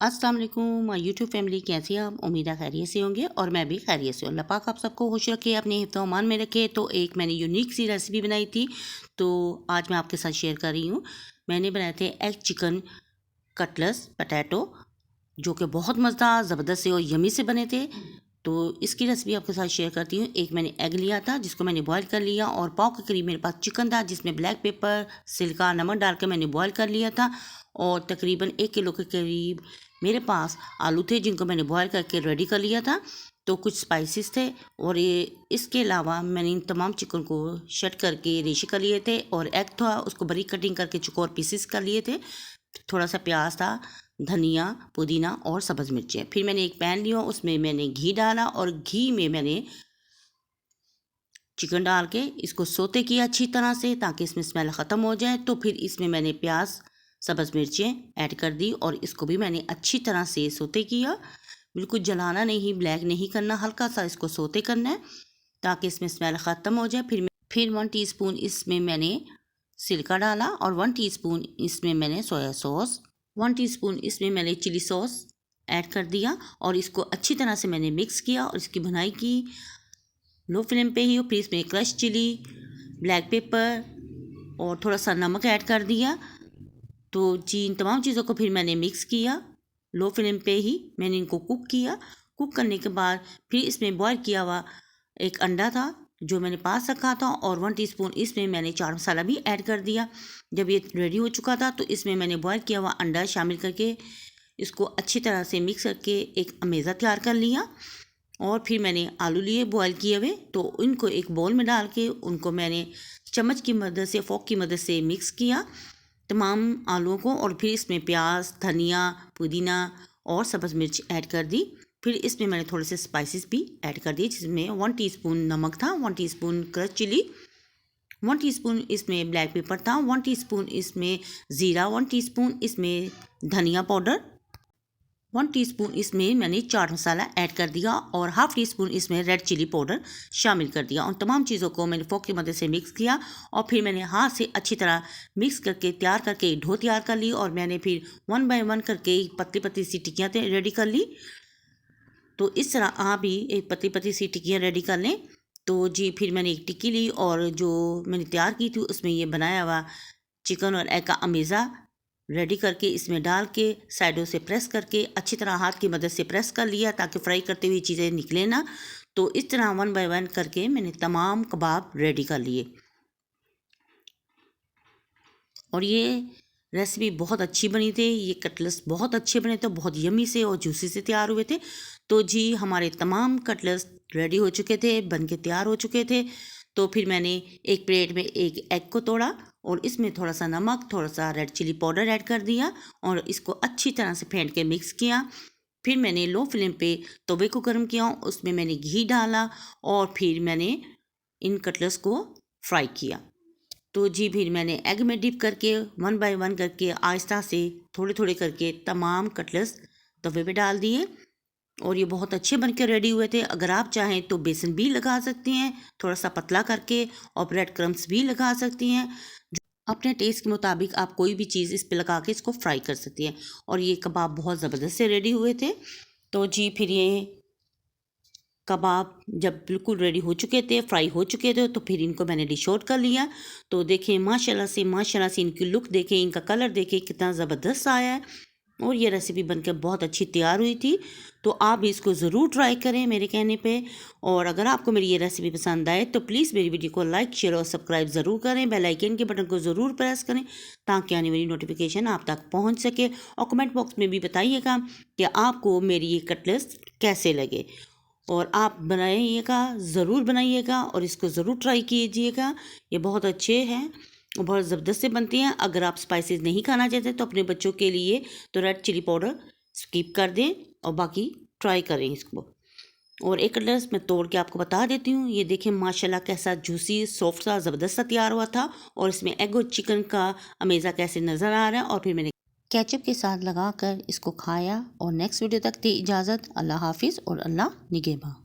अस्सलाम वालेकुम YouTube family, कैसे हैं आप? उम्मीद है खैरियत से होंगे और मैं भी खैरियत से हूँ। अल्लाह पाक आप सबको खुश रखे, अपने हिफ्ज़-ओ-अमान में रखे। तो एक मैंने यूनिक सी रेसिपी बनाई थी, तो आज मैं आपके साथ शेयर कर रही हूँ। मैंने बनाए थे एग चिकन कटलेट्स पोटैटो, जो कि बहुत मज़ेदार, ज़बरदस्त से और यमी से बने थे। तो इसकी रेसिपी आपके साथ शेयर करती हूँ। एक मैंने एग लिया था जिसको मैंने बॉईल कर लिया, और पाव के करीब मेरे पास चिकन था जिसमें ब्लैक पेपर, सिरका, नमक डाल के मैंने बॉईल कर लिया था। और तकरीबन 1 किलो के करीब मेरे पास आलू थे जिनको मैंने बॉईल करके रेडी कर लिया था। तो कुछ स्पाइसेस थे, और ये इसके अलावा मैंने इन तमाम चिकन को शट करके रेशे कर लिए थे, और एग था उसको बारीक कटिंग करके चौकोर पीसेस कर लिए थे। थोड़ा सा प्याज था, धनिया, पुदीना और सब्ज़ मिर्चें। फिर मैंने एक पैन लिया, उसमें मैंने घी डाला, और घी में मैंने चिकन डाल के इसको सोते किया अच्छी तरह से ताकि इसमें स्मेल ख़त्म हो जाए। तो फिर इसमें मैंने प्याज, सब्ज़ मिर्चें ऐड कर दी, और इसको भी मैंने अच्छी तरह से सोते किया। बिल्कुल जलाना नहीं, ब्लैक नहीं करना, हल्का सा इसको सोते करना है ताकि इसमें स्मेल ख़त्म हो जाए। फिर 1 टीस्पून इसमें मैंने सिरका डाला, और 1 टीस्पून इसमें मैंने सोया सॉस, 1 टीस्पून इसमें मैंने चिली सॉस ऐड कर दिया, और इसको अच्छी तरह से मैंने मिक्स किया और इसकी भुनाई की लो फ्लेम पे ही। और फिर इसमें क्रश चिली, ब्लैक पेपर और थोड़ा सा नमक ऐड कर दिया। तो जी इन तमाम चीज़ों को फिर मैंने मिक्स किया, लो फ्लेम पे ही मैंने इनको कुक किया। कुक करने के बाद फिर इसमें बॉयल किया हुआ एक अंडा था जो मैंने पास रखा था, और 1 टीस्पून इसमें मैंने चाट मसाला भी ऐड कर दिया। जब ये रेडी हो चुका था तो इसमें मैंने बॉयल किया हुआ अंडा शामिल करके इसको अच्छी तरह से मिक्स करके एक अमेज़ा तैयार कर लिया। और फिर मैंने आलू लिए बॉयल किए हुए, तो इनको एक बाउल में डाल के उनको मैंने चम्मच की मदद से, फोक की मदद से मिक्स किया तमाम आलूओं को। और फिर इसमें प्याज, धनिया, पुदीना और सब्ज़ मिर्च ऐड कर दी। फिर इसमें मैंने थोड़े से स्पाइसेस भी ऐड कर दिए, जिसमें 1 टीस्पून नमक था, 1 टीस्पून क्रश चिली, 1 टीस्पून इसमें ब्लैक पेपर था, 1 टीस्पून इसमें ज़ीरा, 1 टीस्पून इसमें धनिया पाउडर, 1 टीस्पून इसमें मैंने चाट मसाला ऐड कर दिया, और हाफ़ टी स्पून इसमें रेड चिली पाउडर शामिल कर दिया। उन तमाम चीज़ों को मैंने फोक की मदद से मिक्स किया, और फिर मैंने हाथ से अच्छी तरह मिक्स करके तैयार करके एक डो तैयार कर ली। और मैंने फिर 1 बाय 1 करके पतली पतली सी टिक्कियाँ रेडी कर ली। तो इस तरह आप भी एक पतली पतली सी टिक्कियाँ रेडी कर लें। तो जी फिर मैंने एक टिक्की ली, और जो मैंने तैयार की थी उसमें ये बनाया हुआ चिकन और एग का अमेज़ा रेडी करके इसमें डाल के साइडों से प्रेस करके अच्छी तरह हाथ की मदद से प्रेस कर लिया ताकि फ्राई करते हुए चीज़ें निकले ना। तो इस तरह 1 बाय 1 करके मैंने तमाम कबाब रेडी कर लिए, और ये रेसिपी बहुत अच्छी बनी थी। ये कटलेट्स बहुत अच्छे बने थे, बहुत यमी से और जूसी से तैयार हुए थे। तो जी हमारे तमाम कटलेट्स रेडी हो चुके थे, बन के तैयार हो चुके थे। तो फिर मैंने एक प्लेट में एक एग को तोड़ा, और इसमें थोड़ा सा नमक, थोड़ा सा रेड चिली पाउडर ऐड कर दिया, और इसको अच्छी तरह से फेंट के मिक्स किया। फिर मैंने लो फ्लेम पे तवे को गर्म किया, उसमें मैंने घी डाला, और फिर मैंने इन कटलेट्स को फ्राई किया। तो जी फिर मैंने एग में डिप करके 1 बाय 1 करके आहिस्ता से थोड़े थोड़े करके तमाम कटलेट्स तवे पे डाल दिए, और ये बहुत अच्छे बन के रेडी हुए थे। अगर आप चाहें तो बेसन भी लगा सकती हैं थोड़ा सा पतला करके, और ब्रेड क्रम्स भी लगा सकती हैं। अपने टेस्ट के मुताबिक आप कोई भी चीज़ इस पे लगा के इसको फ्राई कर सकती हैं। और ये कबाब बहुत ज़बरदस्त से रेडी हुए थे। तो जी फिर ये कबाब जब बिल्कुल रेडी हो चुके थे, फ्राई हो चुके थे, तो फिर इनको मैंने डिश आउट कर लिया। तो देखें माशाल्लाह से इनकी लुक देखें, इनका कलर देखें कितना ज़बरदस्त आया है, और ये रेसिपी बनकर बहुत अच्छी तैयार हुई थी। तो आप भी इसको ज़रूर ट्राई करें मेरे कहने पे। और अगर आपको मेरी ये रेसिपी पसंद आए तो प्लीज़ मेरी वीडियो को लाइक, शेयर और सब्सक्राइब ज़रूर करें। बेल आइकन के बटन को ज़रूर प्रेस करें ताकि आने वाली नोटिफिकेशन आप तक पहुंच सके। और कमेंट बॉक्स में भी बताइएगा कि आपको मेरी ये कटलेट्स कैसे लगे, और आप बनाइएगा, ज़रूर बनाइएगा, और इसको ज़रूर ट्राई कीजिएगा। ये बहुत अच्छे हैं और बहुत ज़बरदस्त से बनती हैं। अगर आप स्पाइसेस नहीं खाना चाहते तो अपने बच्चों के लिए तो रेड चिली पाउडर स्किप कर दें, और बाकी ट्राई करें इसको। और एक कटलेट्स मैं तोड़ के आपको बता देती हूँ। ये देखें माशाल्लाह कैसा जूसी, सॉफ्ट सा, ज़बरदस्त सा तैयार हुआ था, और इसमें एग और चिकन का अमेज़ा कैसे नज़र आ रहा है। और फिर मैंने केचप के साथ लगाकर इसको खाया। और नेक्स्ट वीडियो तक दी इजाज़त। अल्लाह हाफिज़ और अल्लाह निगहबान।